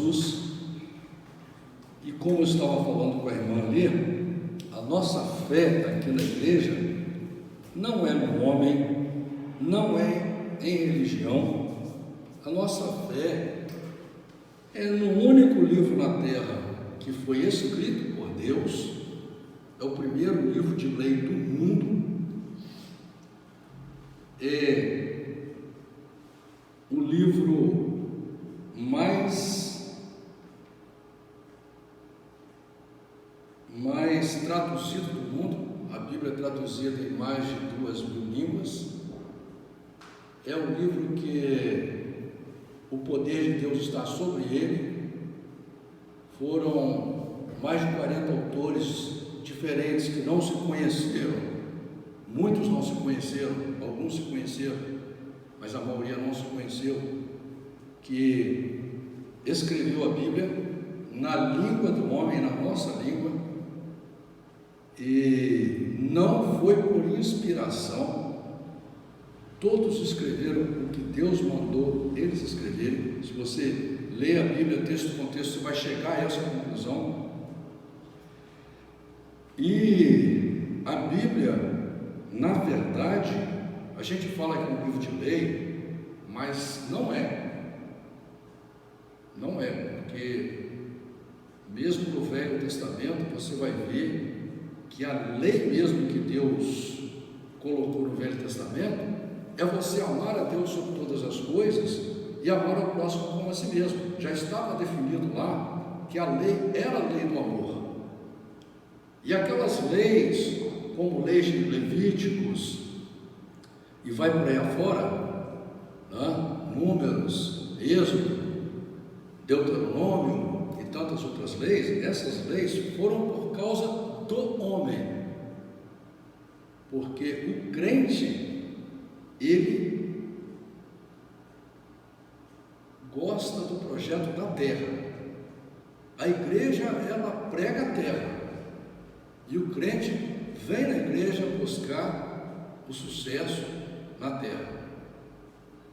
Jesus. E como eu estava falando com a irmã ali, a nossa fé aqui na igreja não é no homem, não é em religião. A nossa fé é no único livro na terra que foi escrito por Deus. É o primeiro livro de lei do mundo. É o livro mais traduzido do mundo. A Bíblia é traduzida em mais de 2.000 línguas. É um livro que o poder de Deus está sobre ele. Foram mais de 40 autores diferentes que não se conheceram. Muitos não se conheceram, alguns se conheceram, mas a maioria não se conheceu, que escreveu a Bíblia na língua do homem, na nossa língua, e não foi por inspiração. Todos escreveram o que Deus mandou eles escreverem. Se você ler a Bíblia texto por texto, você vai chegar a essa conclusão. E a Bíblia, na verdade, a gente fala que é um livro de lei, mas não é, porque mesmo no Velho Testamento você vai ver que a lei mesmo que Deus colocou no Velho Testamento é você amar a Deus sobre todas as coisas e amar ao próximo como a si mesmo. Já estava definido lá que a lei era a lei do amor. E aquelas leis, como leis de Levíticos, e vai por aí afora, né? Números, Êxodo, Deuteronômio e tantas outras leis, essas leis foram por causa do homem, porque o crente, ele gosta do projeto da terra. A igreja, ela prega a terra, e o crente vem na igreja buscar o sucesso na terra.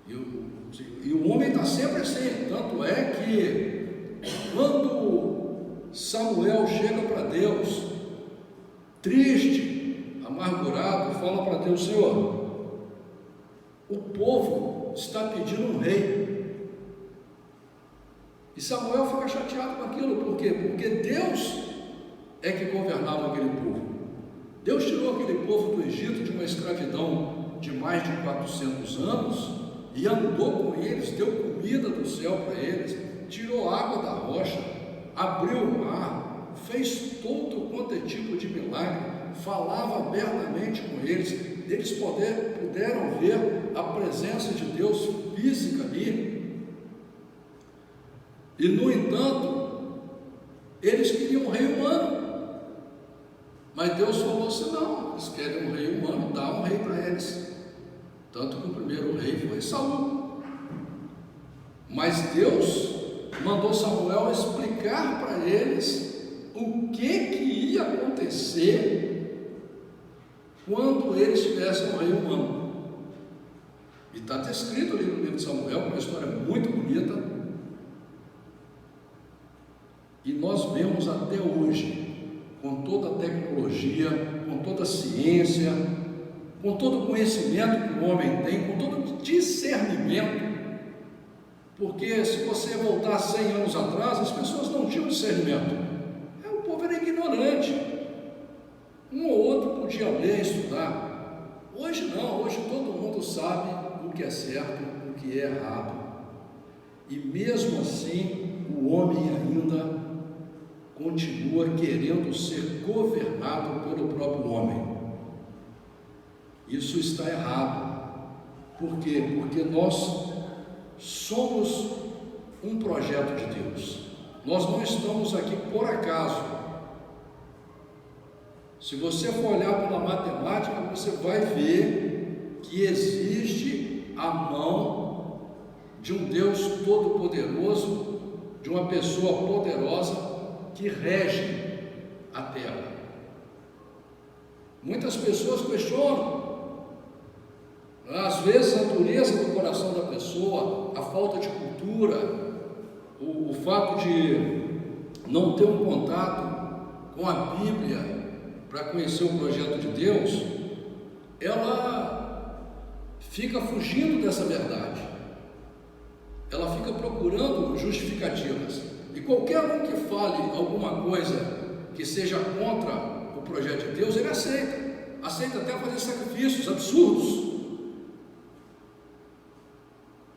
E o homem está sempre assim. Tanto é que quando Samuel chega para Deus, triste, amargurado, fala para Deus: Senhor, o povo está pedindo um rei. E Samuel fica chateado com aquilo. Por quê? Porque Deus é que governava aquele povo. Deus tirou aquele povo do Egito de uma escravidão de mais de 400 anos e andou com eles, deu comida do céu para eles, tirou água da rocha, abriu o mar, fez todo quanto é tipo de milagre, falava abertamente com eles. Eles puderam ver a presença de Deus física ali. E no entanto, eles queriam um rei humano. Mas Deus falou assim: não, eles querem um rei humano, dá um rei para eles. Tanto que o primeiro rei foi Saul. Mas Deus mandou Samuel explicar para eles o que ia acontecer quando eles tivessem um rei humano. E está descrito ali no livro de Samuel, uma história muito bonita. E nós vemos até hoje, com toda a tecnologia, com toda a ciência, com todo o conhecimento que o homem tem, com todo o discernimento, porque se você voltar 100 anos atrás, as pessoas não tinham discernimento, o povo era ignorante, um ou outro podia ler, estudar. Hoje não, hoje todo mundo sabe o que é certo, o que é errado, e mesmo assim o homem ainda continua querendo ser governado pelo próprio homem. Isso está errado. Por quê? Porque nós somos um projeto de Deus. Nós não estamos aqui por acaso. Se você for olhar pela matemática, você vai ver que existe a mão de um Deus todo-poderoso, de uma pessoa poderosa que rege a terra. Muitas pessoas questionam, às vezes, a dureza do coração da pessoa, a falta de cultura, o fato de não ter um contato com a Bíblia para conhecer o projeto de Deus, ela fica fugindo dessa verdade, ela fica procurando justificativas, e qualquer um que fale alguma coisa que seja contra o projeto de Deus, ele aceita até fazer sacrifícios absurdos,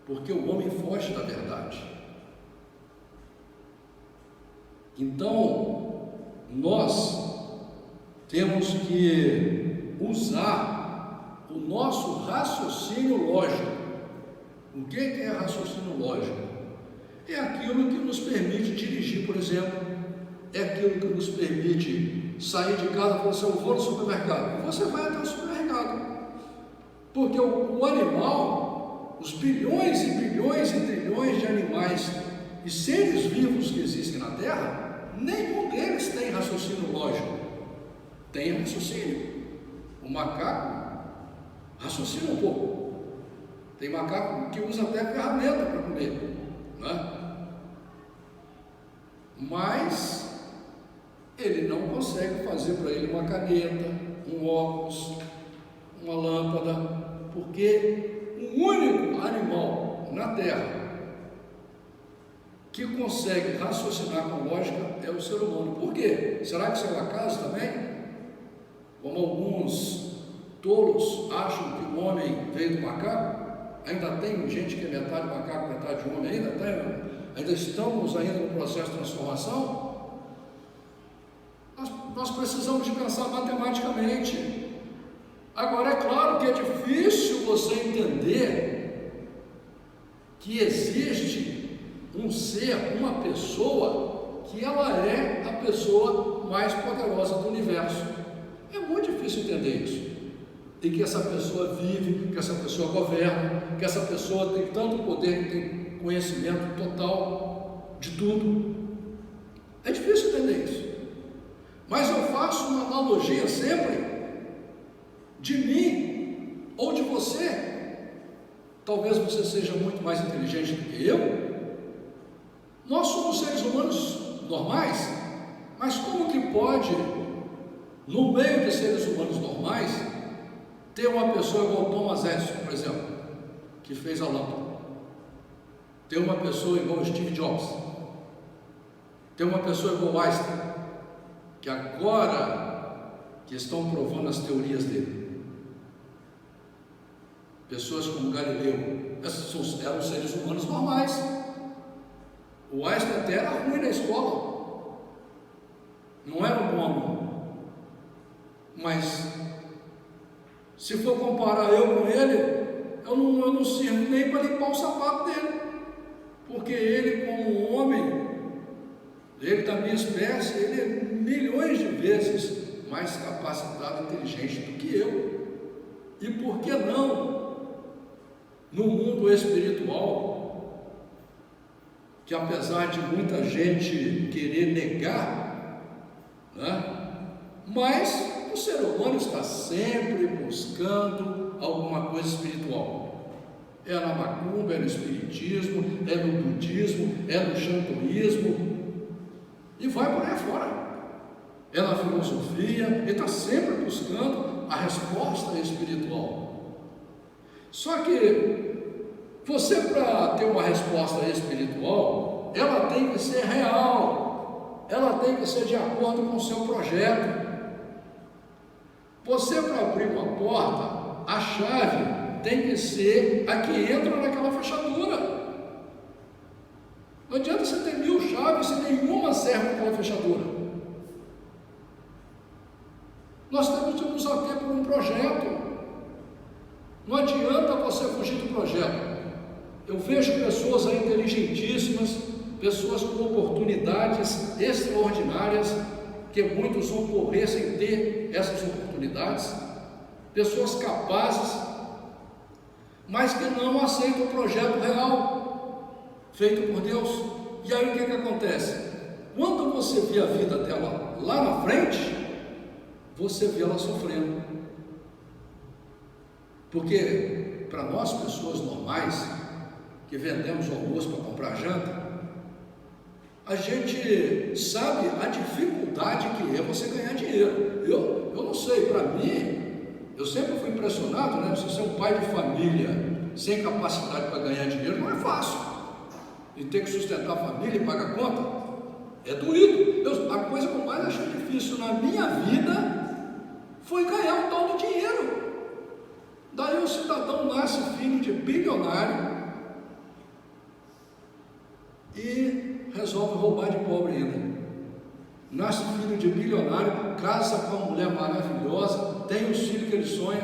porque o homem foge da verdade. Então, nós temos que usar o nosso raciocínio lógico. O que é raciocínio lógico? É aquilo que nos permite dirigir, por exemplo, é aquilo que nos permite sair de casa e falar assim: eu vou no supermercado. Você vai até o supermercado, porque o animal, os bilhões e bilhões e trilhões de animais e seres vivos que existem na Terra, nenhum deles tem raciocínio lógico. Tem raciocínio. O macaco raciocina um pouco. Tem macaco que usa até ferramenta para comer, né? Mas ele não consegue fazer para ele uma caneta, um óculos, uma lâmpada, porque o único animal na Terra que consegue raciocinar com lógica é o ser humano. Por quê? Será que isso é um acaso também? Como alguns tolos acham que o homem veio do macaco? Ainda tem gente que é metade macaco, metade homem, ainda estamos no processo de transformação. Nós precisamos de pensar matematicamente. Agora, é claro que é difícil você entender que existe um ser, uma pessoa, que ela é a pessoa mais poderosa do universo. É muito difícil entender isso. E que essa pessoa vive, que essa pessoa governa, que essa pessoa tem tanto poder, que tem conhecimento total de tudo. É difícil entender isso. Mas eu faço uma analogia sempre de mim ou de você. Talvez você seja muito mais inteligente do que eu. Nós somos seres humanos normais, mas como que pode, no meio de seres humanos normais, ter uma pessoa igual Thomas Edison, por exemplo, que fez a lâmpada? Ter uma pessoa igual Steve Jobs? Ter uma pessoa igual Einstein, que agora que estão provando as teorias dele? Pessoas como Galileu, esses eram seres humanos normais. O Einstein até era ruim na escola, não era um bom aluno, mas se for comparar eu com ele, eu não sirvo nem para limpar o sapato dele, porque ele, como homem, ele da minha espécie, ele é milhões de vezes mais capacitado e inteligente do que eu. E por que não, no mundo espiritual, que apesar de muita gente querer negar, né, mas o ser humano está sempre buscando alguma coisa espiritual. É na macumba, é no espiritismo, é no budismo, é no shintoísmo, e vai por aí fora. É na filosofia, ele está sempre buscando a resposta espiritual. Só que você, para ter uma resposta espiritual, ela tem que ser real, ela tem que ser de acordo com o seu projeto. Você, para abrir uma porta, a chave tem que ser a que entra naquela fechadura. Não adianta você ter 1000 chaves se nenhuma serve naquela fechadura. Nós temos que nos ater por um projeto. Não adianta você fugir do projeto. Eu vejo pessoas aí inteligentíssimas, pessoas com oportunidades extraordinárias, que muitos vão correr sem ter essas oportunidades, pessoas capazes, mas que não aceitam o projeto real, feito por Deus. E aí o que acontece? Quando você vê a vida dela lá na frente, você vê ela sofrendo. Porque para nós, pessoas normais, que vendemos o almoço para comprar janta, a gente sabe a dificuldade que é você ganhar dinheiro. Eu não sei, para mim, eu sempre fui impressionado, né? Você ser um pai de família sem capacidade para ganhar dinheiro não é fácil. E ter que sustentar a família e pagar conta é doído. A coisa que eu mais achei difícil na minha vida foi ganhar um tal do dinheiro. Daí o cidadão nasce filho de bilionário e resolve roubar de pobre ainda. Nasce filho de bilionário, casa com uma mulher maravilhosa, tem os filhos que ele sonha,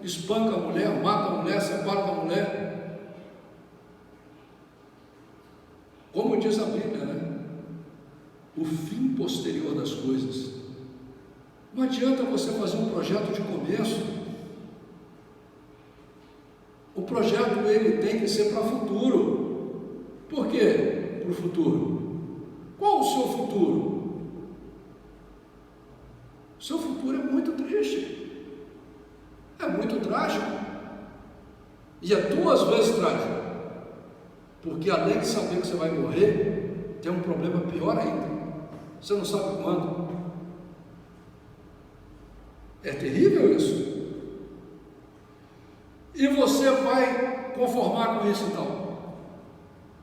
espanca a mulher, mata a mulher, separa da mulher. Como diz a Bíblia, né? O fim posterior das coisas. Não adianta você fazer um projeto de começo. O projeto ele tem que ser para o futuro. Por quê? Para o futuro. Qual o seu futuro? O seu futuro é muito triste. É muito trágico. E é 2 vezes trágico. Porque além de saber que você vai morrer, tem um problema pior ainda. Você não sabe quando. É terrível isso. E você vai conformar com isso então.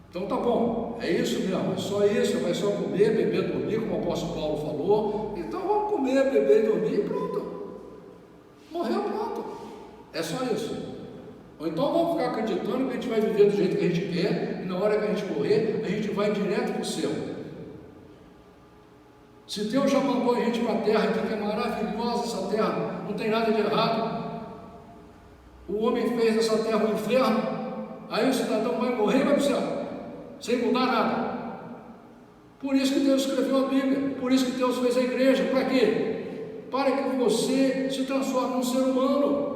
Então tá bom, é isso mesmo, é só isso, vai só comer, beber, dormir, como o apóstolo Paulo falou. Então vamos comer, beber e dormir e pronto. Morreu, pronto. É só isso. Ou então vamos ficar acreditando que a gente vai viver do jeito que a gente quer e na hora que a gente morrer, a gente vai direto para o céu. Se Deus já mandou a gente para a terra aqui, que é maravilhosa essa terra, não tem nada de errado. O homem fez dessa terra um inferno, aí o cidadão vai morrer e vai para o céu, sem mudar nada. Por isso que Deus escreveu a Bíblia, por isso que Deus fez a igreja. Para quê? Para que você se transforme num ser humano.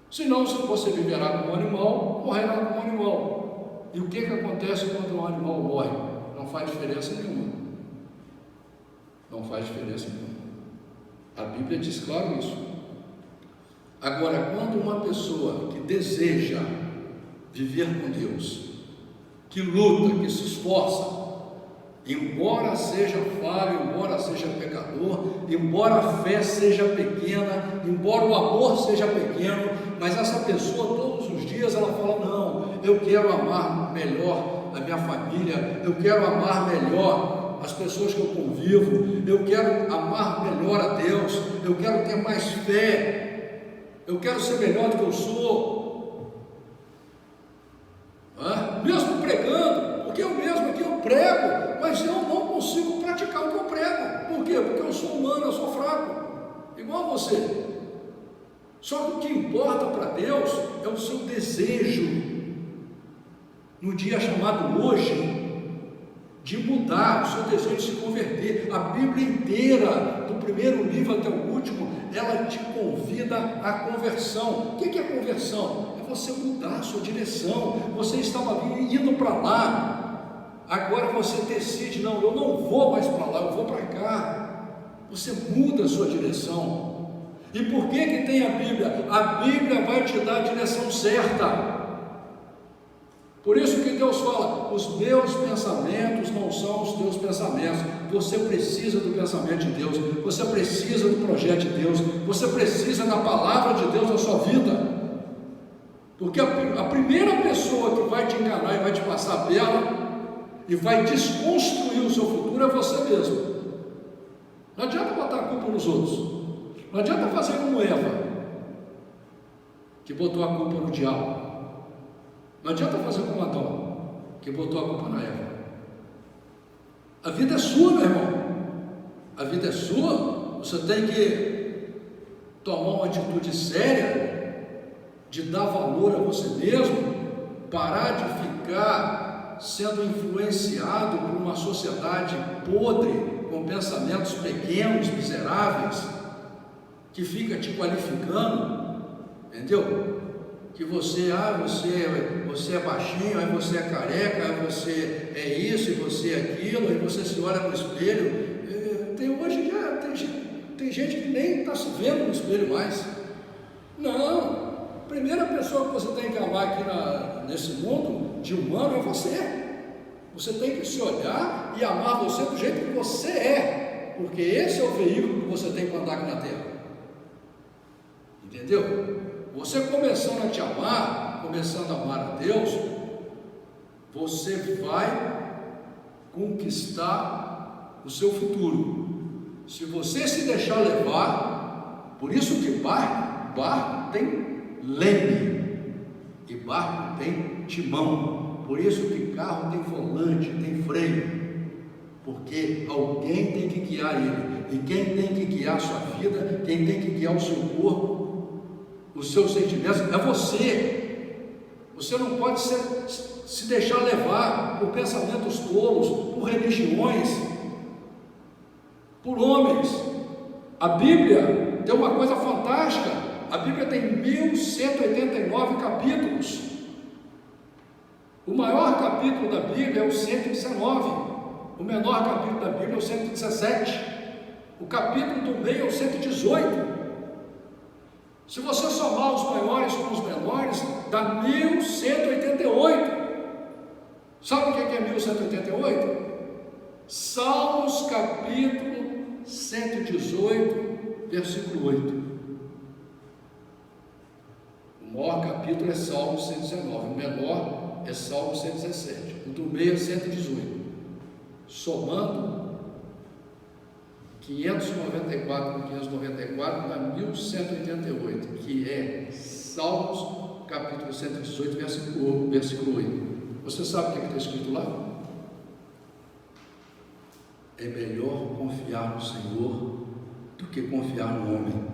Senão, se você viverá como um animal, morrerá como um animal. E o que acontece quando um animal morre? Não faz diferença nenhuma. Não faz diferença nenhuma. A Bíblia diz claro isso. Agora, quando uma pessoa que deseja viver com Deus, que luta, que se esforça, embora seja falho, embora seja pecador, embora a fé seja pequena, embora o amor seja pequeno, mas essa pessoa todos os dias ela fala: não, eu quero amar melhor a minha família, eu quero amar melhor as pessoas que eu convivo, eu quero amar melhor a Deus, eu quero ter mais fé, eu quero ser melhor do que eu sou. Mesmo pregando, porque eu mesmo aqui eu prego, mas eu não consigo praticar o que eu prego. Por quê? Porque eu sou humano, eu sou fraco, igual a você. Só que o que importa para Deus é o seu desejo, no dia chamado hoje, de mudar, o seu desejo de se converter. A Bíblia inteira, do primeiro livro até o último, ela te convida à conversão. O que é conversão? É você mudar a sua direção. Você estava indo para lá, agora você decide: não, eu não vou mais para lá, eu vou para cá. Você muda a sua direção. E por que tem a Bíblia? A Bíblia vai te dar a direção certa. Por isso que Deus fala: os meus pensamentos não são os teus pensamentos. Você precisa do pensamento de Deus, você precisa do projeto de Deus, você precisa da palavra de Deus na sua vida. Porque a primeira pessoa que vai te enganar e vai te passar a perna e vai desconstruir o seu futuro é você mesmo. Não adianta botar a culpa nos outros. Não adianta fazer como Eva, que botou a culpa no diabo. Não adianta fazer como Adão, que botou a culpa na Eva. A vida é sua, meu irmão. A vida é sua. Você tem que tomar uma atitude séria de dar valor a você mesmo, parar de ficar sendo influenciado por uma sociedade podre, com pensamentos pequenos, miseráveis, que fica te qualificando, entendeu? Que você é baixinho, aí você é careca, aí você é isso, e você é aquilo, aí você se olha no espelho. Hoje já tem gente que nem está se vendo no espelho mais. Não, a primeira pessoa que você tem que amar aqui nesse mundo de humano é você. Você tem que se olhar e amar você do jeito que você é, porque esse é o veículo que você tem para andar aqui na terra. Entendeu? Você começando a te amar, começando a amar a Deus, você vai conquistar o seu futuro. Se você se deixar levar, por isso que barco tem leme e barco tem timão. Por isso que carro tem volante, tem freio, porque alguém tem que guiar ele, e quem tem que guiar a sua vida, quem tem que guiar o seu corpo, os seus sentimentos, é você. Você não pode se deixar levar por pensamentos tolos, por religiões, por homens. A Bíblia tem uma coisa fantástica, a Bíblia tem 1189 capítulos. O maior capítulo da Bíblia é o 119, o menor capítulo da Bíblia é o 117, o capítulo do meio é o 118. Se você somar os maiores com os menores, dá 1188. Sabe o que é 1188? Salmos capítulo 118, versículo 8. O maior capítulo é Salmo 119, o menor é Salmo 117, o do meio é 118, somando 594 com 594 dá 1188, que é Salmos capítulo 118, versículo 8. Você sabe o que está escrito lá? É melhor confiar no Senhor do que confiar no homem.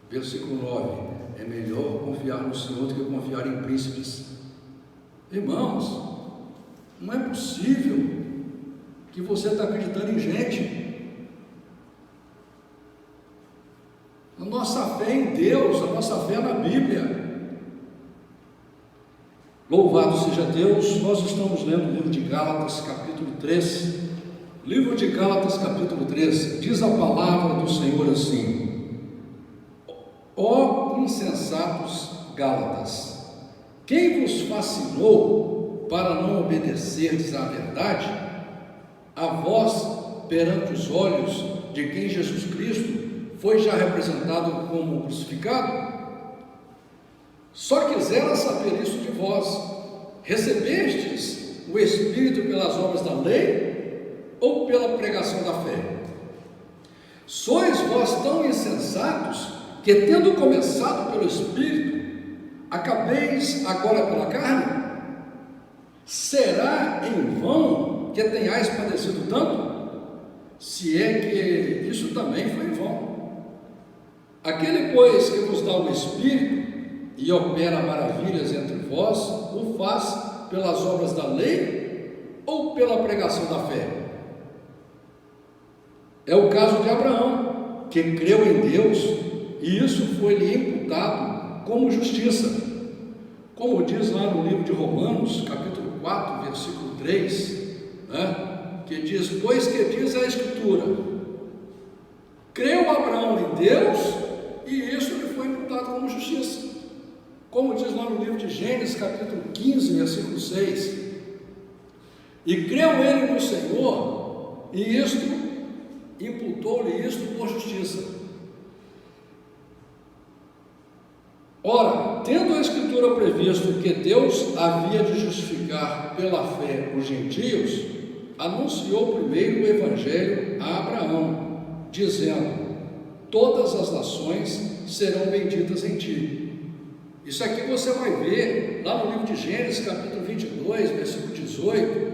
Versículo 9, é melhor confiar no Senhor do que confiar em príncipes. Irmãos, não é possível que você está acreditando em gente. A nossa fé é em Deus, a nossa fé é na Bíblia. Louvado seja Deus. Nós estamos lendo o livro de Gálatas, capítulo 3. Livro de Gálatas, capítulo 3, diz a palavra do Senhor assim: ó insensatos Gálatas, quem vos fascinou para não obedecerdes à verdade, a vós perante os olhos de quem Jesus Cristo foi já representado como crucificado? Só quisera saber isso de vós: recebestes o Espírito pelas obras da lei ou pela pregação da fé? Sois vós tão insensatos que, tendo começado pelo Espírito, acabeis agora pela carne? Será em vão que tenhais padecido tanto? Se é que isso também foi em vão. Aquele, pois, que vos dá o Espírito e opera maravilhas entre vós, o faz pelas obras da lei ou pela pregação da fé? É o caso de Abraão, que creu em Deus e isso foi-lhe imputado como justiça. Como diz lá no livro de Romanos, capítulo 4, versículo 3, que diz: pois que diz a Escritura, creu Abraão em Deus e isso lhe foi imputado como justiça. Como diz lá no livro de Gênesis, capítulo 15, versículo 6, e creu ele no Senhor e isto imputou-lhe isto por justiça. Ora, tendo a Escritura previsto que Deus havia de justificar pela fé os gentios, anunciou primeiro o Evangelho a Abraão, dizendo: todas as nações serão benditas em ti. Isso aqui você vai ver lá no livro de Gênesis, capítulo 22, versículo 18,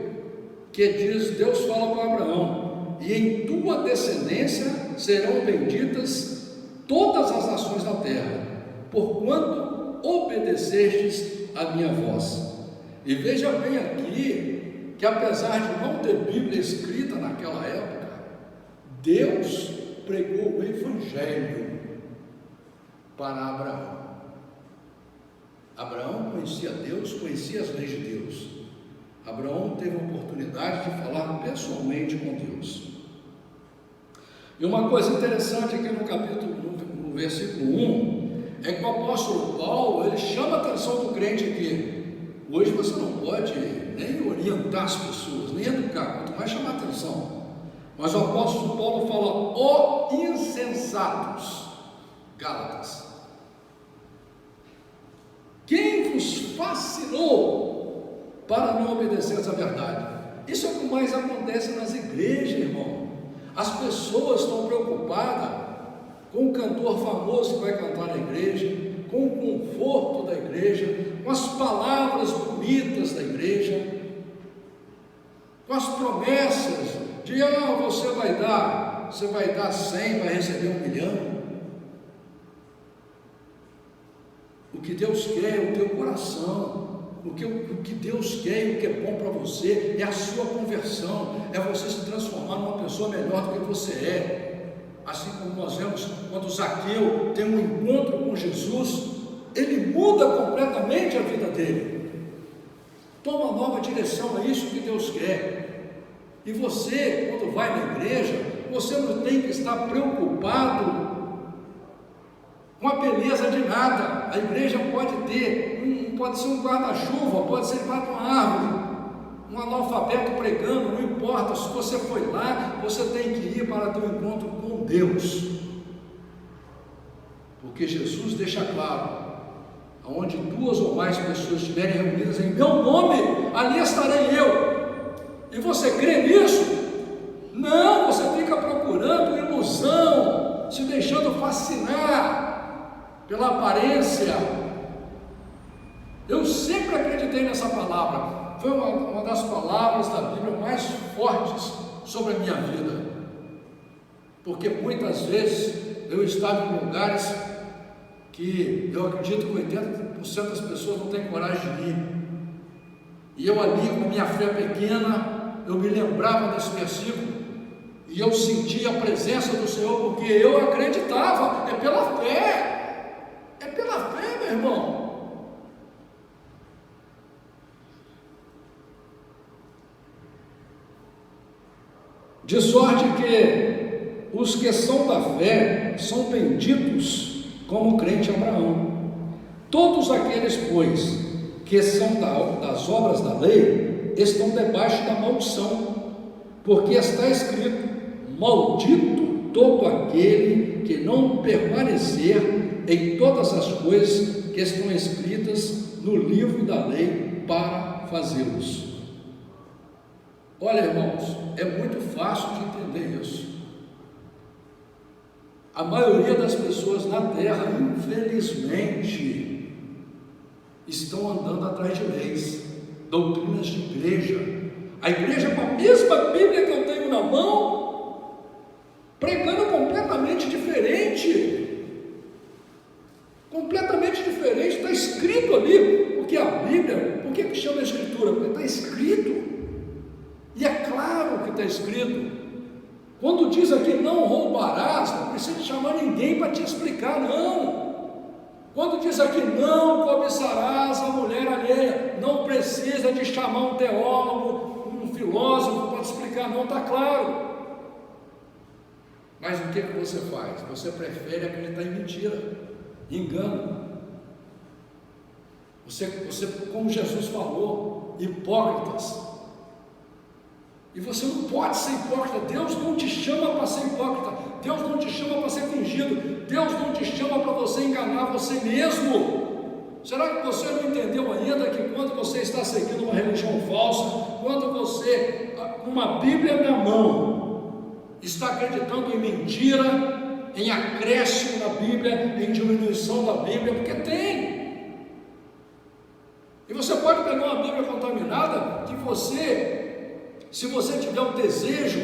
que diz, Deus fala para Abraão: e em tua descendência serão benditas todas as nações da terra, porquanto obedecestes a minha voz. E veja bem aqui, que apesar de não ter Bíblia escrita naquela época, Deus pregou o Evangelho para Abraão. Abraão conhecia Deus, conhecia as leis de Deus. Abraão teve a oportunidade de falar pessoalmente com Deus. E uma coisa interessante aqui no capítulo, no versículo 1, é que o apóstolo Paulo, ele chama a atenção do crente aqui. Hoje você não pode nem orientar as pessoas, nem educar, quanto mais chamar atenção. Mas o apóstolo Paulo fala: ó insensatos, Gálatas, quem vos fascinou para não obedecer essa verdade? Isso é o que mais acontece nas igrejas, irmão. As pessoas estão preocupadas com o cantor famoso que vai cantar na igreja, com o conforto da igreja, com as palavras bonitas da igreja, com as promessas de você vai dar 100, vai receber 1 milhão. O que Deus quer é o teu coração. O que Deus quer e o que é bom para você é a sua conversão, é você se transformar numa pessoa melhor do que você é. Assim como nós vemos quando Zaqueu tem um encontro com Jesus, ele muda completamente a vida dele, toma nova direção. É isso que Deus quer. E você, quando vai na igreja, você não tem que estar preocupado com a beleza de nada. A igreja pode ser um guarda-chuva, pode ser debaixo de uma árvore, um analfabeto pregando, não importa. Se você foi lá, você tem que ir para ter um encontro com Deus, porque Jesus deixa claro: aonde 2 ou mais pessoas estiverem reunidas em meu nome, ali estarei eu. E você crê nisso? Não, você fica procurando ilusão, se deixando fascinar pela aparência. Eu sempre acreditei nessa palavra, foi uma das palavras da Bíblia mais fortes sobre a minha vida, porque muitas vezes eu estava em lugares que eu acredito que 80% das pessoas não têm coragem de ir, e eu ali com a minha fé pequena, eu me lembrava desse versículo, e eu sentia a presença do Senhor, porque eu acreditava. É pela fé, meu irmão. De sorte que os que são da fé são benditos como o crente Abraão. Todos aqueles, pois, que são das obras da lei, estão debaixo da maldição, porque está escrito: maldito todo aquele que não permanecer em todas as coisas que estão escritas no livro da lei para fazê-los. Olha, irmãos, é muito fácil de entender isso. A maioria das pessoas na terra, infelizmente, estão andando atrás de leis, doutrinas de igreja. A igreja com a mesma Bíblia que eu tenho na mão, pregando completamente diferente. Completamente diferente, está escrito ali. Porque a Bíblia, por que chama a Escritura? Porque está escrito. E é claro que está escrito. Quando diz aqui não roubarás, não precisa chamar ninguém para te explicar, não. Quando diz aqui não cobiçarás a mulher alheia, não precisa de chamar um teólogo, um filósofo para te explicar, não, está claro. Mas o que você faz? Você prefere acreditar em mentira, engano. Você, como Jesus falou, hipócritas. E você não pode ser hipócrita. Deus não te chama para ser hipócrita. Deus não te chama para ser fingido. Deus não te chama para você enganar você mesmo. Será que você não entendeu ainda que quando você está seguindo uma religião falsa, quando você, com uma Bíblia na mão, está acreditando em mentira, em acréscimo na Bíblia, em diminuição da Bíblia, porque tem. E você pode pegar uma Bíblia contaminada que você, se você tiver o desejo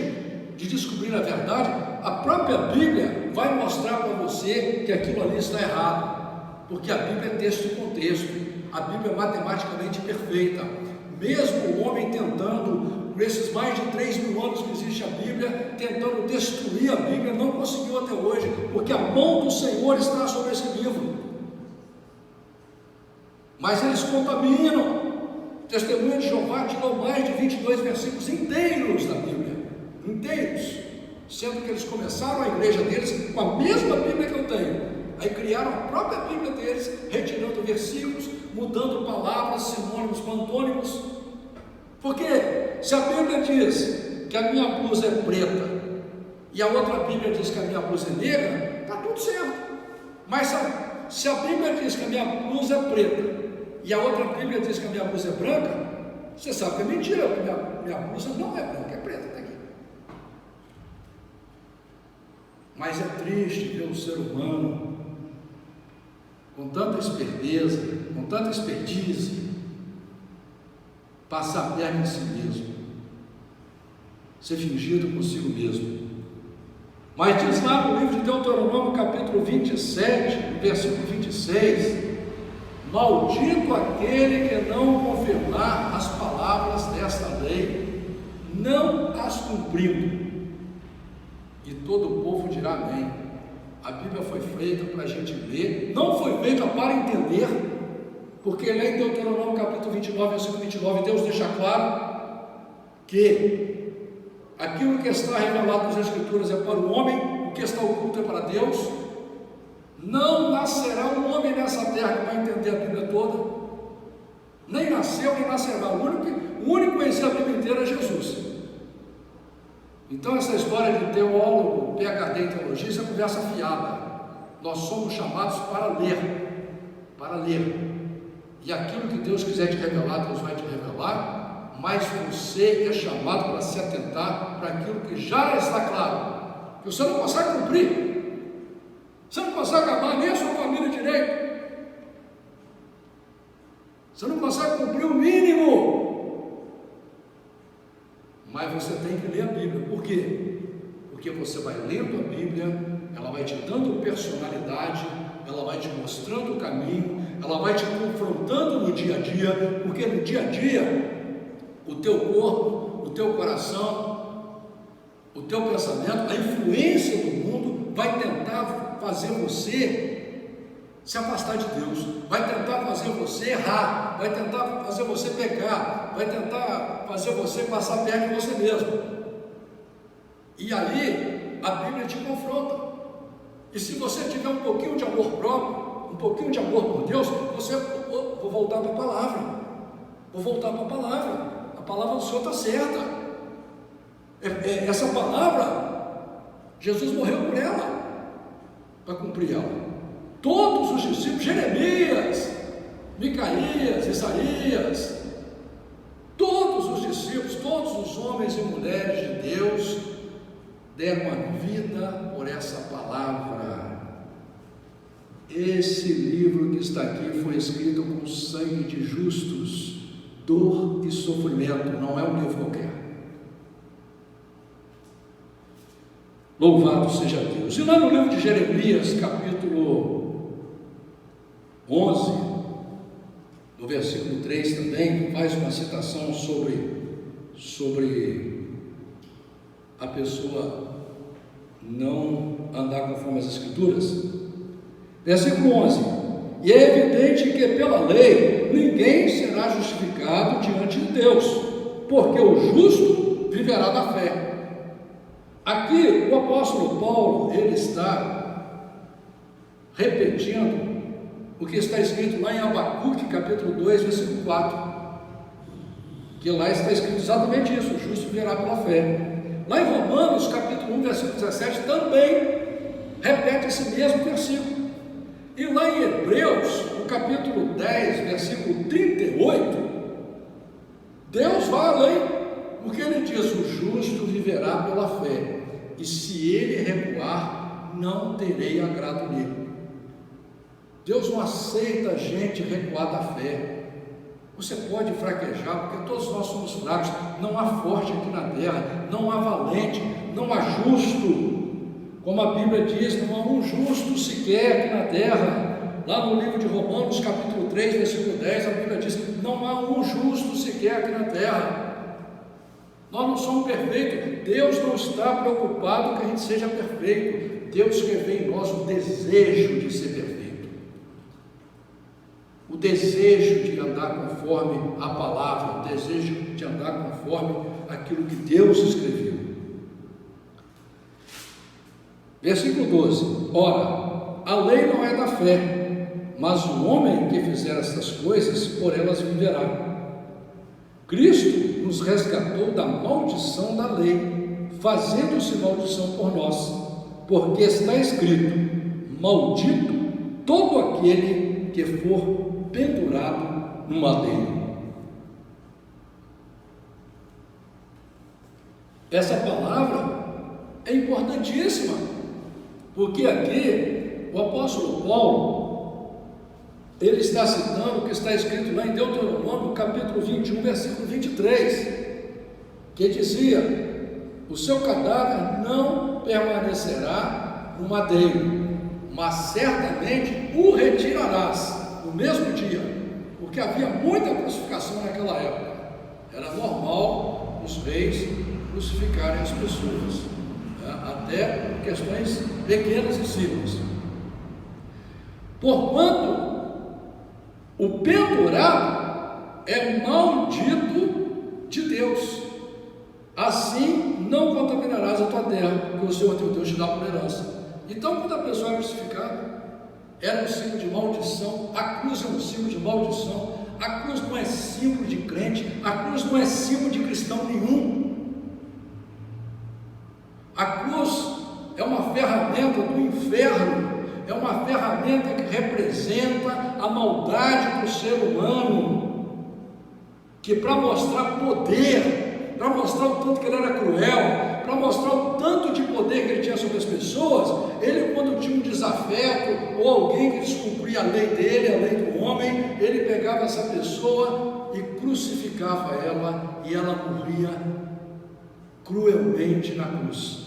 de descobrir a verdade, a própria Bíblia vai mostrar para você que aquilo ali está errado, porque a Bíblia é texto e contexto, a Bíblia é matematicamente perfeita. Mesmo o homem tentando, por esses mais de 3.000 anos que existe a Bíblia, tentando destruir a Bíblia, não conseguiu até hoje, porque a mão do Senhor está sobre esse livro. Mas eles contaminam. Testemunha de Jeová tirou mais de 22 versículos inteiros da Bíblia, inteiros, sendo que eles começaram a igreja deles com a mesma Bíblia que eu tenho, aí criaram a própria Bíblia deles, retirando versículos, mudando palavras, sinônimos com antônimos. Porque se a Bíblia diz que a minha blusa é preta e a outra Bíblia diz que a minha blusa é negra, está tudo certo. Mas se a Bíblia diz que a minha blusa é preta e a outra Bíblia diz que a minha blusa é branca, você sabe que é mentira, porque minha blusa não é branca, é preta, está aqui. Mas é triste ver um ser humano com tanta esperteza, com tanta expertise, passar a perna em si mesmo, ser fingido consigo mesmo. Mas diz lá no livro de Deuteronômio, capítulo 27, versículo 26, maldito aquele que não confirmar as palavras desta lei, não as cumprindo. E todo o povo dirá amém. A Bíblia foi feita para a gente ler, não foi feita para entender, porque lá em Deuteronômio capítulo 29, versículo 29, Deus deixa claro que aquilo que está revelado nas Escrituras é para o homem, o que está oculto é para Deus. Não nascerá um homem nessa terra que vai entender a Bíblia toda, nem nasceu, nem nascerá. O único que conhecer a Bíblia inteira é Jesus. Então essa história de teólogo, PhD em teologia, isso é conversa fiada. Nós somos chamados para ler, e aquilo que Deus quiser te revelar, Deus vai te revelar, mas você é chamado para se atentar para aquilo que já está claro, que você não consegue cumprir, você não consegue amar nem a sua família direito, você não consegue cumprir o mínimo, mas você tem que ler a Bíblia. Por quê? Porque você vai lendo a Bíblia, ela vai te dando personalidade, ela vai te mostrando o caminho, ela vai te confrontando no dia a dia, porque no dia a dia, o teu corpo, o teu coração, o teu pensamento, a influência do mundo vai tentar fazer você se afastar de Deus, vai tentar fazer você errar, vai tentar fazer você pecar, vai tentar fazer você passar perto de você mesmo. E aí a Bíblia te confronta. E se você tiver um pouquinho de amor próprio, um pouquinho de amor por Deus, você, vou voltar para a palavra, a palavra do Senhor está certa, essa palavra, Jesus morreu por ela, para cumprir ela. Todos os discípulos, Jeremias, Micaías, Isaías, todos os discípulos, todos os homens e mulheres de Deus deram a vida por essa palavra. Esse livro que está aqui foi escrito com sangue de justos, dor e sofrimento, não é um livro qualquer. Louvado seja Deus. E lá no livro de Jeremias, capítulo 11, no versículo 3 também, faz uma citação sobre a pessoa não andar conforme as Escrituras. Versículo 11: e é evidente que pela lei ninguém será justificado diante de Deus, porque o justo viverá da fé. Aqui o apóstolo Paulo, ele está repetindo o que está escrito lá em Abacuque, capítulo 2, versículo 4, que lá está escrito exatamente isso: o justo viverá pela fé. Lá em Romanos, capítulo 1, versículo 17, também repete esse mesmo versículo. E lá em Hebreus, no capítulo 10, versículo 38, Deus vai além, porque ele diz: o justo viverá pela fé, e se ele recuar, não terei agrado nele. Deus não aceita a gente recuar da fé. Você pode fraquejar, porque todos nós somos fracos. Não há forte aqui na terra, não há valente, não há justo. Como a Bíblia diz, não há um justo sequer aqui na terra. Lá no livro de Romanos, capítulo 3, versículo 10, a Bíblia diz: não há um justo sequer aqui na terra. Nós não somos perfeitos. Deus não está preocupado que a gente seja perfeito. Deus quer ver em nós o desejo de ser perfeito, o desejo de andar conforme a palavra, o desejo de andar conforme aquilo que Deus escreveu. Versículo 12: ora, a lei não é da fé, mas o homem que fizer estas coisas, por elas viverá. Cristo nos resgatou da maldição da lei, fazendo-se maldição por nós, porque está escrito: maldito todo aquele que for pendurado no madeiro. Essa palavra é importantíssima, porque aqui o apóstolo Paulo, ele está citando o que está escrito lá em Deuteronômio, capítulo 21, versículo 23, que dizia: o seu cadáver não permanecerá no madeiro, mas certamente o retirarás no mesmo dia, porque havia muita crucificação naquela época. Era normal os reis crucificarem as pessoas, até questões pequenas e simples. Porquanto o pendurado é maldito de Deus, assim não contaminarás a tua terra, que o Senhor teu Deus te dá por herança. Então, quando a pessoa é crucificada, era um símbolo de maldição. A cruz é um símbolo de maldição. A cruz não é símbolo de crente, a cruz não é símbolo de cristão nenhum. A cruz é uma ferramenta do inferno, é uma ferramenta que representa a maldade do ser humano, que para mostrar poder, para mostrar o tanto que ele era cruel, para mostrar o tanto de poder que ele tinha sobre as pessoas, ele, quando tinha um desafeto ou alguém que descumpria a lei dele, a lei do homem, ele pegava essa pessoa e crucificava ela, e ela morria cruelmente na cruz.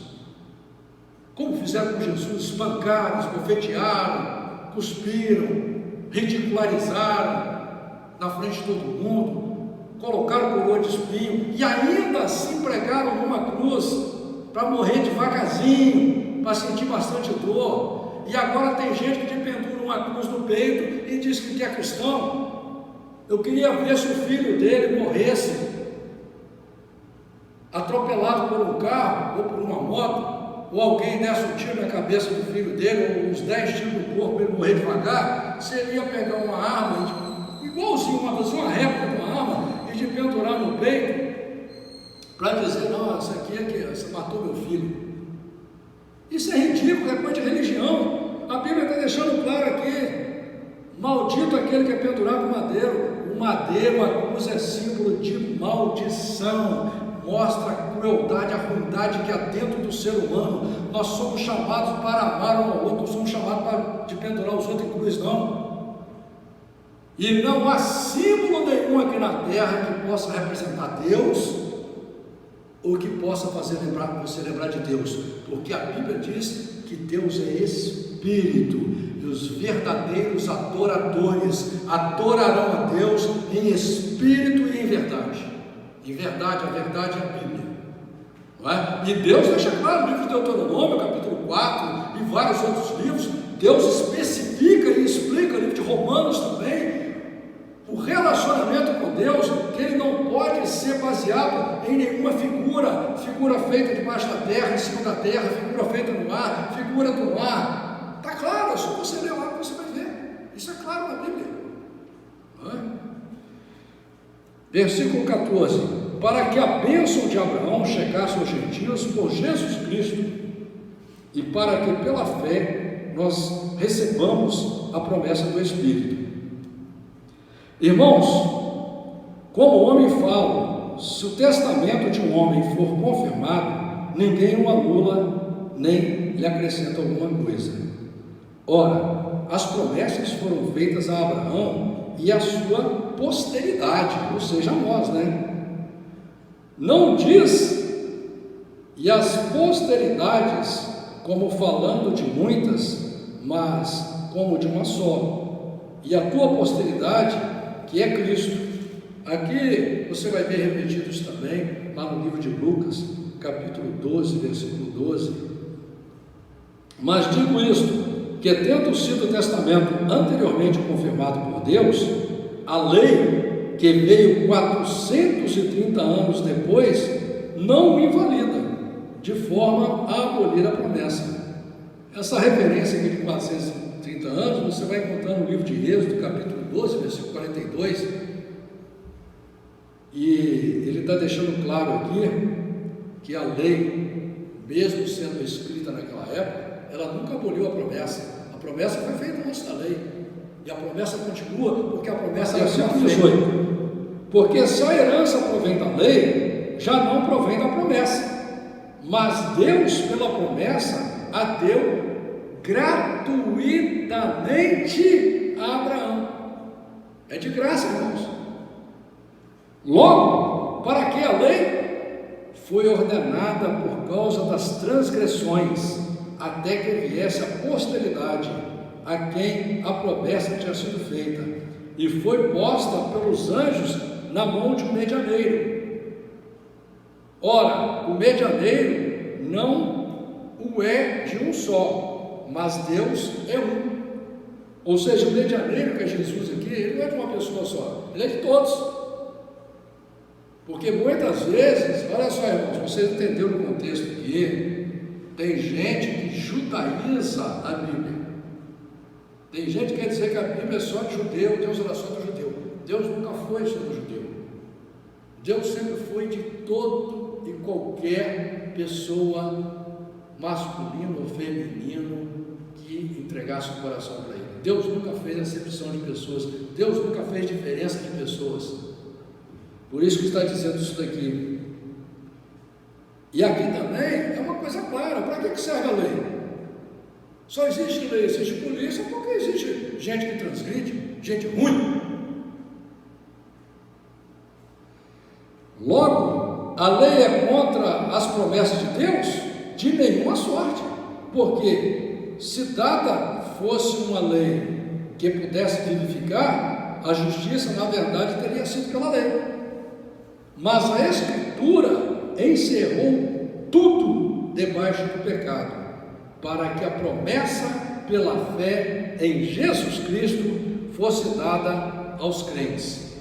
Como fizeram com Jesus: espancaram, esbofetearam, cuspiram, ridicularizaram na frente de todo mundo, colocaram coroa de espinho e ainda assim pregaram numa cruz para morrer devagarzinho, para sentir bastante dor. E agora tem gente que te pendura uma cruz no peito e diz que é cristão. Eu queria ver se o filho dele morresse atropelado por um carro ou por uma moto, ou alguém desse um tiro na cabeça do filho dele, ou uns 10 tiros no corpo para ele morrer devagar. Se ele ia pegar uma arma, igualzinho, uma réplica de uma arma, e de pendurar no peito, para dizer: não, essa aqui é que você matou meu filho. Isso é ridículo, é coisa de religião. A Bíblia está deixando claro aqui: maldito aquele que é pendurado no madeiro. O madeiro, a cruz, é símbolo de maldição. Mostra a crueldade, a ruindade que há dentro do ser humano. Nós somos chamados para amar um ao outro, não somos chamados para de pendurar os outros em cruz, não. E não há símbolo nenhum aqui na terra que possa representar Deus, ou que possa fazer você lembrar de Deus, porque a Bíblia diz que Deus é Espírito, e os verdadeiros adoradores adorarão a Deus em espírito e em verdade. Em verdade, a verdade é a Bíblia, não é? E Deus deixa claro no livro de Deuteronômio, capítulo 4, e vários outros livros. Deus especifica e explica, no livro de Romanos também, o relacionamento com Deus, que ele não pode ser baseado em nenhuma figura feita debaixo da terra, em cima da terra, figura feita no ar, figura do ar. Está claro, é só você ler lá que você vai ver. Isso é claro na Bíblia, não é? Versículo 14: para que a bênção de Abraão chegasse aos gentios por Jesus Cristo, e para que pela fé nós recebamos a promessa do Espírito. Irmãos, como o homem fala, se o testamento de um homem for confirmado, ninguém o anula, nem lhe acrescenta alguma coisa. Ora, as promessas foram feitas a Abraão e a sua posteridade, ou seja, a nós, né? Não diz e as posteridades, como falando de muitas, mas como de uma só, e a tua posteridade, que é Cristo. Aqui você vai ver repetidos também, lá no livro de Lucas, capítulo 12, versículo 12. Mas digo isto, que tendo sido o testamento anteriormente confirmado por Deus, a lei, que veio 430 anos depois, não o invalida, de forma a abolir a promessa. Essa referência aqui de 430 130 anos, você vai encontrar no livro de Êxodo, capítulo 12, versículo 42, e ele está deixando claro aqui que a lei, mesmo sendo escrita naquela época, ela nunca aboliu a promessa. A promessa foi feita antes da lei, e a promessa continua, porque a promessa é sempre feita. Porque se a herança provém da lei, já não provém da promessa, mas Deus, pela promessa, a deu gratuitamente a Abraão. É de graça, irmãos. Logo, para que a lei foi ordenada por causa das transgressões, até que viesse a posteridade, a quem a promessa tinha sido feita, e foi posta pelos anjos na mão de um medianeiro. Ora, o medianeiro não o é de um só, mas Deus é um. Ou seja, o medianeiro que é Jesus aqui, ele não é de uma pessoa só, ele é de todos. Porque muitas vezes, olha só, irmãos, vocês entenderam o contexto aqui, tem gente que judaiza a Bíblia. Tem gente que quer dizer que a Bíblia é só de judeu, Deus era só do judeu. Deus nunca foi só do judeu. Deus sempre foi de todo e qualquer pessoa, masculino ou feminino, que entregasse o coração para Ele. Deus nunca fez acepção de pessoas, Deus nunca fez diferença de pessoas. Por isso que está dizendo isso daqui. E aqui também é uma coisa clara: para que serve a lei? Só existe lei, existe polícia, porque existe gente que transgride, gente ruim. Logo, a lei é contra as promessas de Deus? De nenhuma sorte, porque se dada fosse uma lei que pudesse vivificar, a justiça na verdade teria sido pela lei. Mas a Escritura encerrou tudo debaixo do pecado, para que a promessa pela fé em Jesus Cristo fosse dada aos crentes.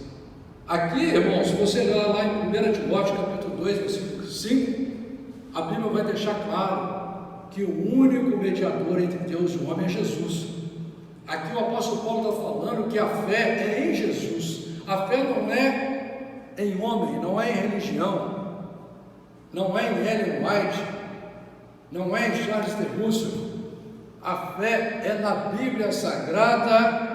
Aqui, irmãos, se você ler lá em 1 Timóteo capítulo 2, versículo 5, a Bíblia vai deixar claro que o único mediador entre Deus e o homem é Jesus. Aqui o apóstolo Paulo está falando que a fé é em Jesus. A fé não é em homem, não é em religião, não é em Ellen White, não é em Charles de Russell. A fé é na Bíblia Sagrada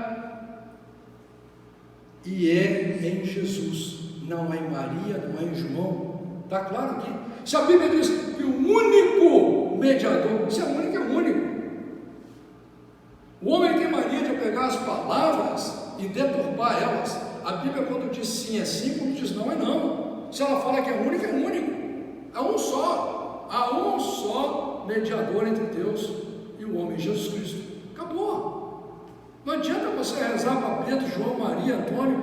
e é em Jesus, não é em Maria, não é em João. Está claro aqui. Se a Bíblia diz que o único mediador, se é único, é único. O homem tem mania de pegar as palavras e deturpar elas. A Bíblia, quando diz sim, é sim, quando diz não, é não. Se ela fala que é único, é único. Há um só. Há um só mediador entre Deus e o homem, Jesus Cristo. Acabou. Não adianta você rezar para Pedro, João, Maria, Antônio,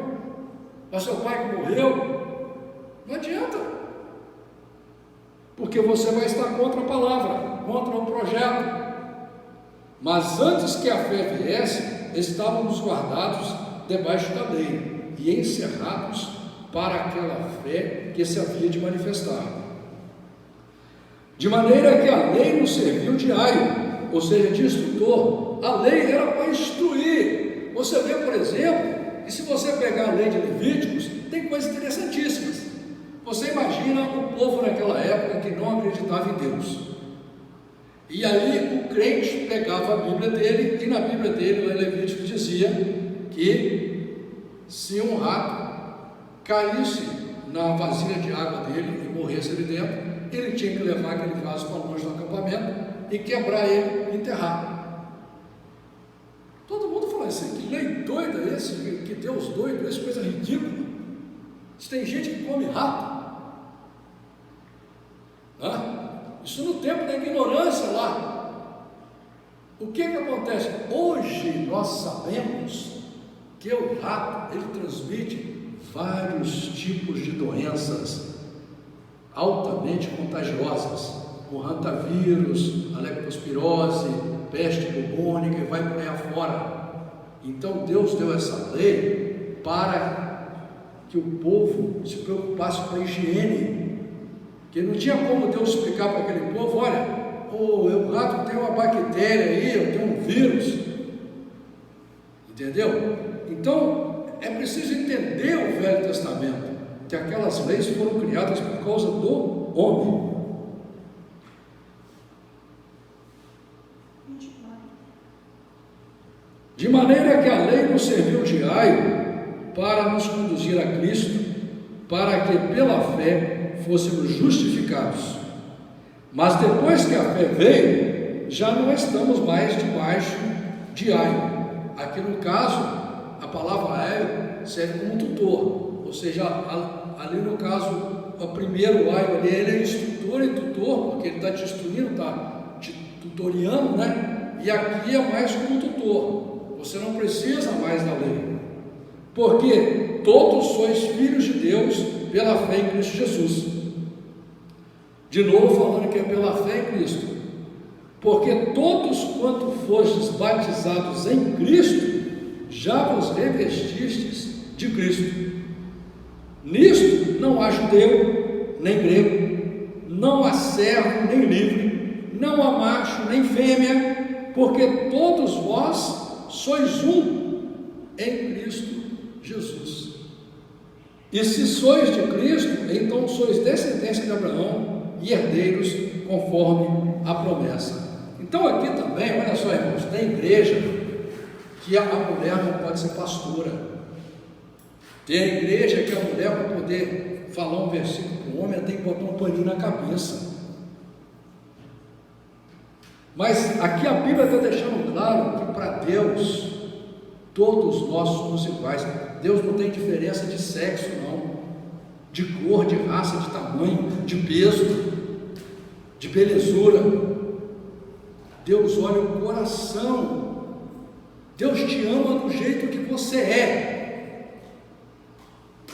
para seu pai que morreu. Não adianta. Porque você vai estar contra a palavra, contra o projeto. Mas antes que a fé viesse, estávamos guardados debaixo da lei e encerrados para aquela fé que se havia de manifestar. De maneira que a lei nos serviu de aio, ou seja, de instrutor. A lei era para instruir. Você vê, por exemplo, e se você pegar a lei de Levíticos, tem coisas interessantíssimas. Você imagina o povo naquela época que não acreditava em Deus. E aí o crente pegava a Bíblia dele, e na Bíblia dele, lá em Levíticos, dizia que se um rato caísse na vasilha de água dele e morresse ali dentro, ele tinha que levar aquele vaso para longe do acampamento e quebrar ele e enterrar. Todo mundo falou assim: que lei doida é esse, que Deus doido, essa coisa ridícula. Se tem gente que come rato, isso no tempo da ignorância lá. O que acontece? Hoje nós sabemos que o rato, ele transmite vários tipos de doenças altamente contagiosas, o hantavírus, a leptospirose, peste bubônica, e vai por aí afora. Então Deus deu essa lei para que o povo se preocupasse com a higiene, que não tinha como Deus explicar para aquele povo: olha, o rato tem uma bactéria aí, tem um vírus, Entendeu? Então, é preciso entender o Velho Testamento, que aquelas leis foram criadas por causa do homem. De maneira que a lei nos serviu de aio para nos conduzir a Cristo, para que pela fé fôssemos justificados. Mas depois que a fé veio, já não estamos mais debaixo de aio. Aqui no caso, a palavra aio serve como tutor, ou seja, ali no caso, o primeiro aio ali, ele é instrutor e tutor, porque ele está te instruindo, está te tutoriando, né? E aqui é mais como tutor. Você não precisa mais da lei, porque todos sois filhos de Deus pela fé em Cristo Jesus. De novo falando que é pela fé em Cristo, porque todos quanto fostes batizados em Cristo, já vos revestistes de Cristo. Nisto não há judeu nem grego, não há servo nem livre, não há macho nem fêmea, porque todos vós sois um em Cristo Jesus. E se sois de Cristo, então sois descendência de Abraão e herdeiros conforme a promessa. Então aqui também, olha só, irmãos, tem igreja que a mulher não pode ser pastora. Tem a igreja que a mulher, para poder falar um versículo para o homem, tem que botar um paninho na cabeça. Mas aqui a Bíblia está deixando claro que para Deus todos nós somos iguais. Deus não tem diferença de sexo, não, de cor, de raça, de tamanho, de peso, de belezura. Deus olha o coração. Deus te ama do jeito que você é.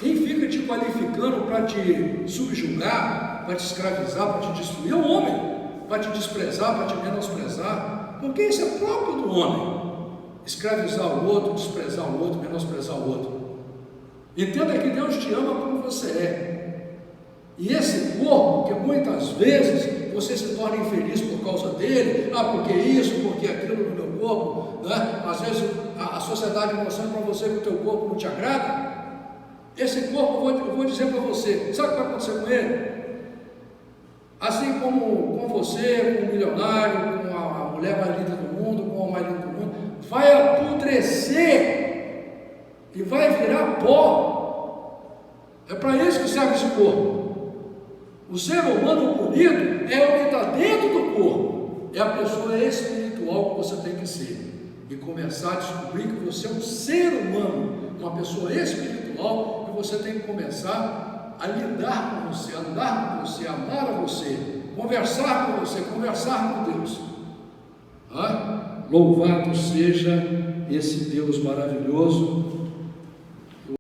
Quem fica te qualificando para te subjugar, para te escravizar, para te destruir, é o homem. Para te desprezar, para te menosprezar, porque isso é próprio do homem. Escravizar o outro, desprezar o outro, menosprezar o outro. Entenda que Deus te ama como você é. E esse corpo, que muitas vezes você se torna infeliz por causa dele, porque isso, porque aquilo no meu corpo, né? Às vezes a sociedade mostrando para você que o teu corpo não te agrada. Esse corpo, eu vou dizer para você, sabe o que vai acontecer com ele? Assim como com você, com o milionário, com a mulher mais linda do mundo, com o mais lindo do mundo, vai apodrecer e vai virar pó. É para isso que serve esse corpo. O ser humano bonito é o que está dentro do corpo, é a pessoa espiritual que você tem que ser, e começar a descobrir que você é um ser humano, uma pessoa espiritual, e você tem que começar a lidar com você, andar com você, amar a você, conversar com você, conversar com Deus. Louvado seja esse Deus maravilhoso,